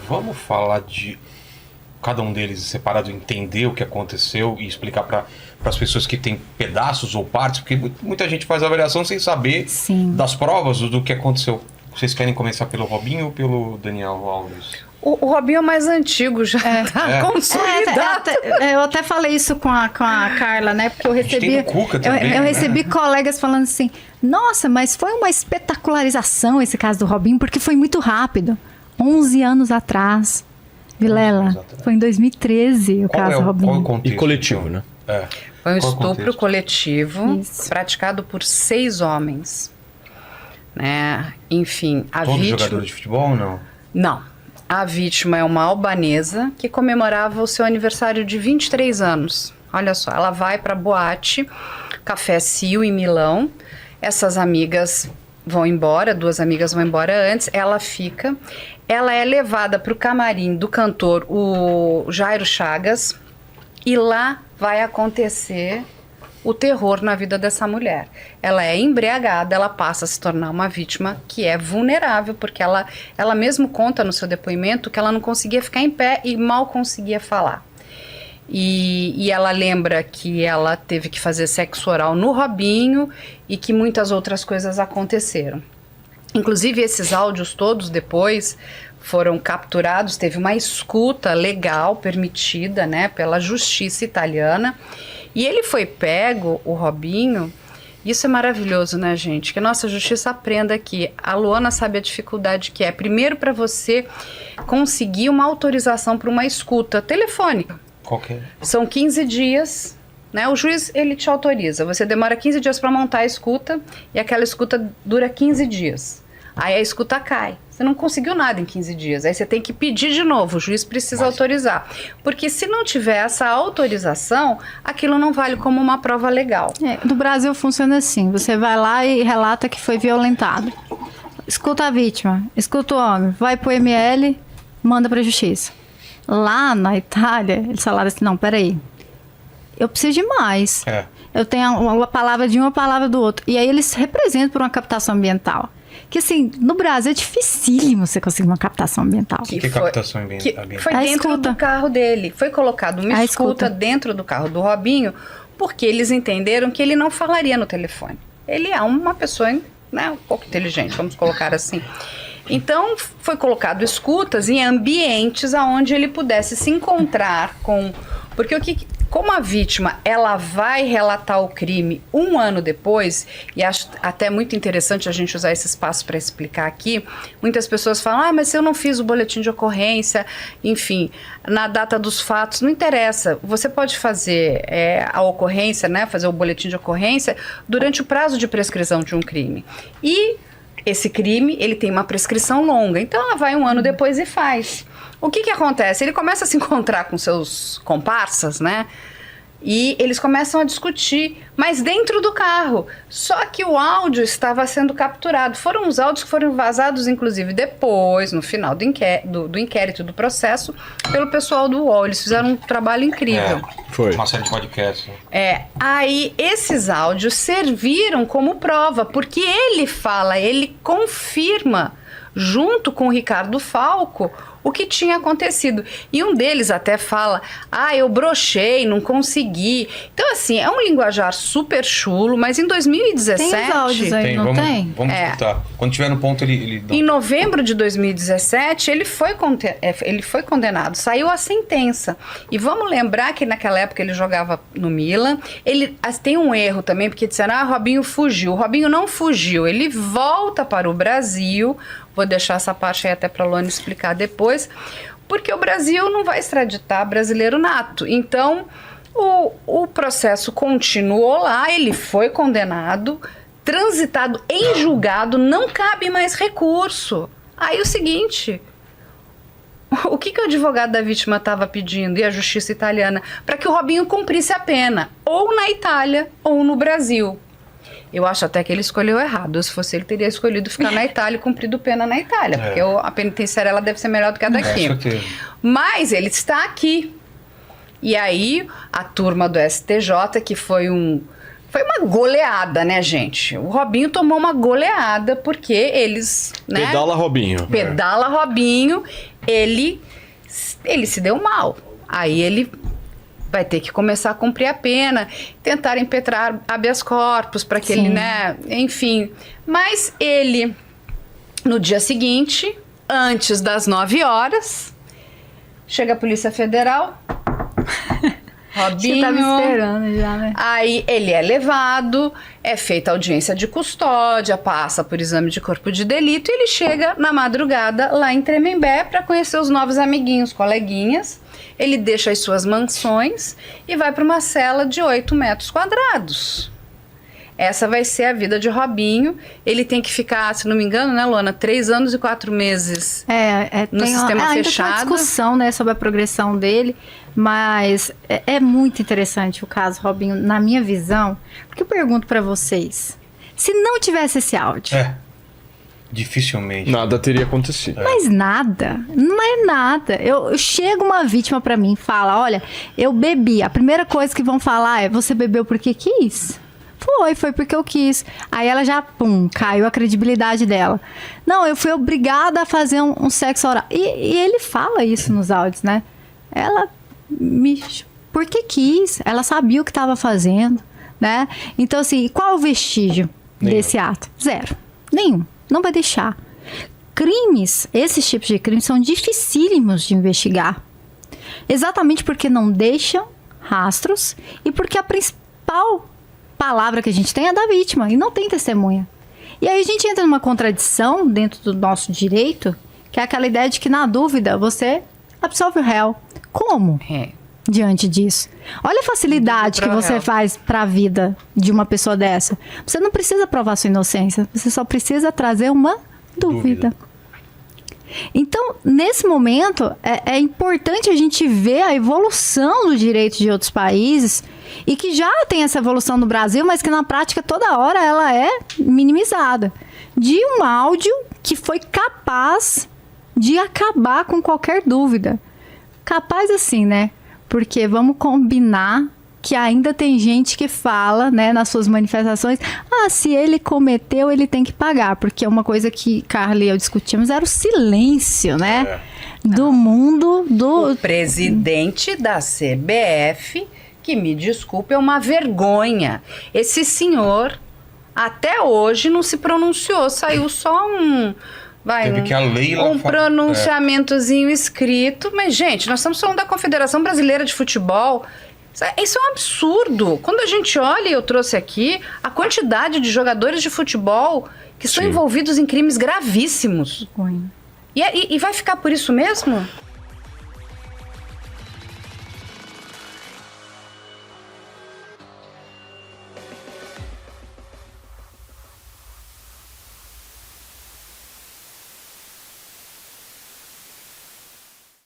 Vamos falar de cada um deles separado, entender o que aconteceu e explicar para as pessoas que têm pedaços ou partes, porque muita gente faz a avaliação sem saber das provas do que aconteceu. Vocês querem começar pelo Robinho ou pelo Daniel Alves? O Robinho é mais antigo, já consolidado. Eu até falei isso com a Carla, né? Porque eu recebi, eu recebi colegas falando assim, nossa, mas foi uma espetacularização esse caso do Robinho, porque foi muito rápido. 11 anos atrás. Vilela, foi em 2013 o caso Robinho. Qual é o contexto? E coletivo, né? Foi um estupro coletivo praticado por 6 homens. Né? Enfim, a vítima... Todos jogadores de futebol ou não? Não. A vítima é uma albanesa que comemorava o seu aniversário de 23 anos. Olha só, ela vai para a boate Café Cio em Milão. Essas amigas vão embora, 2 amigas vão embora antes. Ela fica. Ela é levada para o camarim do cantor, o Jairo Chagas. E lá vai acontecer o terror na vida dessa mulher. Ela é embriagada, ela passa a se tornar uma vítima que é vulnerável, porque ela mesmo conta no seu depoimento que ela não conseguia ficar em pé e mal conseguia falar. E ela lembra que ela teve que fazer sexo oral no Robinho e que muitas outras coisas aconteceram. Inclusive, esses áudios todos depois foram capturados, teve uma escuta legal permitida, né, pela justiça italiana. E ele foi pego, o Robinho, isso é maravilhoso, né, gente? Que a nossa justiça aprenda aqui. A Luana sabe a dificuldade que é. Primeiro, para você conseguir uma autorização para uma escuta telefônica. Qual que é? São 15 dias, né? O juiz, ele te autoriza. Você demora 15 dias para montar a escuta e aquela escuta dura 15 dias. Aí a escuta cai. Você não conseguiu nada em 15 dias. Aí você tem que pedir de novo. O juiz precisa autorizar. Porque se não tiver essa autorização, aquilo não vale como uma prova legal. No Brasil funciona assim. Você vai lá e relata que foi violentado. Escuta a vítima. Escuta o homem. Vai pro ML, manda pra justiça. Lá na Itália, eles falaram assim, não, peraí. Eu preciso de mais. Eu tenho uma palavra de um, uma palavra do outro. E aí eles representam por uma captação ambiental. Que assim, no Brasil é dificílimo você conseguir uma captação ambiental. Que captação ambiental? Foi dentro do carro dele. Foi colocado uma escuta dentro do carro do Robinho, porque eles entenderam que ele não falaria no telefone. Ele é uma pessoa, né, um pouco inteligente, vamos colocar assim. Então, foi colocado escutas em ambientes onde ele pudesse se encontrar com... Porque como a vítima, ela vai relatar o crime 1 ano depois, e acho até muito interessante a gente usar esse espaço para explicar aqui, muitas pessoas falam, mas se eu não fiz o boletim de ocorrência, enfim, na data dos fatos, não interessa. Você pode fazer a ocorrência, né, fazer o boletim de ocorrência durante o prazo de prescrição de um crime. E esse crime, ele tem uma prescrição longa, então ela vai 1 ano depois e faz. O que acontece? Ele começa a se encontrar com seus comparsas, né? E eles começam a discutir, mas dentro do carro. Só que o áudio estava sendo capturado. Foram os áudios que foram vazados, inclusive, depois, no final do inquérito, do processo, pelo pessoal do UOL. Eles fizeram um trabalho incrível. Foi. Uma série de podcasts. Aí esses áudios serviram como prova, porque ele confirma, junto com o Ricardo Falco, o que tinha acontecido. E um deles até fala, eu brochei, não consegui. Então, assim, é um linguajar super chulo, mas em 2017... Tem os áudios aí, não tem? Vamos escutar. Quando tiver no ponto, ele dá. Em novembro de 2017, ele foi condenado, saiu a sentença. E vamos lembrar que naquela época ele jogava no Milan. Tem um erro também, porque disseram, Robinho fugiu. O Robinho não fugiu, ele volta para o Brasil. Vou deixar essa parte aí até para a Luana explicar depois, porque o Brasil não vai extraditar brasileiro nato. Então, o processo continuou lá, ele foi condenado, transitado em julgado, não cabe mais recurso. Aí o seguinte, o que o advogado da vítima estava pedindo, e a justiça italiana? Para que o Robinho cumprisse a pena, ou na Itália, ou no Brasil. Eu acho até que ele escolheu errado. Se fosse ele, teria escolhido ficar na Itália e cumprido pena na Itália. Porque a penitenciária ela deve ser melhor do que a daqui. Mas ele está aqui. E aí, a turma do STJ, que foi Foi uma goleada, né, gente? O Robinho tomou uma goleada porque eles, né? Pedala Robinho. Pedala Robinho, ele se deu mal. Aí ele vai ter que começar a cumprir a pena, tentar impetrar habeas corpus para que ele, né, enfim. Mas ele, no dia seguinte, antes das 9 horas, chega a Polícia Federal. Robinho. Você tava esperando já, né? Aí ele é levado, é feita audiência de custódia, passa por exame de corpo de delito e ele chega na madrugada lá em Tremembé para conhecer os novos amiguinhos, coleguinhas. Ele deixa as suas mansões e vai para uma cela de 8 metros quadrados. Essa vai ser a vida de Robinho. Ele tem que ficar, se não me engano, né, Luana, 3 anos e 4 meses no sistema ainda fechado. tem uma discussão, né, sobre a progressão dele, mas é muito interessante o caso Robinho, na minha visão, porque eu pergunto pra vocês, se não tivesse esse áudio, Dificilmente. Nada teria acontecido. mas nada, não é nada. Eu chego uma vítima pra mim e fala, olha, eu bebi. A primeira coisa que vão falar é, você bebeu porque quis? Foi porque eu quis. Aí ela já, caiu a credibilidade dela. Não, eu fui obrigada a fazer um sexo oral. E ele fala isso nos áudios, né? Ela porque quis. Ela sabia o que estava fazendo, né? Então, assim, qual é o vestígio desse ato? Zero. Nenhum. Não vai deixar. Crimes, esses tipos de crimes são dificílimos de investigar. Exatamente porque não deixam rastros e porque a principal palavra que a gente tem é da vítima e não tem testemunha. E aí a gente entra numa contradição dentro do nosso direito, que é aquela ideia de que na dúvida você absolve o réu. Como? Diante disso. Olha a facilidade que você faz para a vida de uma pessoa dessa. Você não precisa provar sua inocência, você só precisa trazer uma dúvida. Então, nesse momento, é importante a gente ver a evolução do direito de outros países e que já tem essa evolução no Brasil, mas que na prática toda hora ela é minimizada. De um áudio que foi capaz de acabar com qualquer dúvida. Capaz assim, né? Porque vamos combinar que ainda tem gente que fala, né, nas suas manifestações, se ele cometeu, ele tem que pagar, porque é uma coisa que Carla e eu discutimos, era o silêncio, né, do mundo do... O presidente da CBF, que me desculpe, é uma vergonha. Esse senhor, até hoje, não se pronunciou, saiu só Teve que a Leila pronunciamentozinho escrito, mas, gente, nós estamos falando da Confederação Brasileira de Futebol. Isso é um absurdo. Quando a gente olha, eu trouxe aqui, a quantidade de jogadores de futebol que são envolvidos em crimes gravíssimos. E vai ficar por isso mesmo?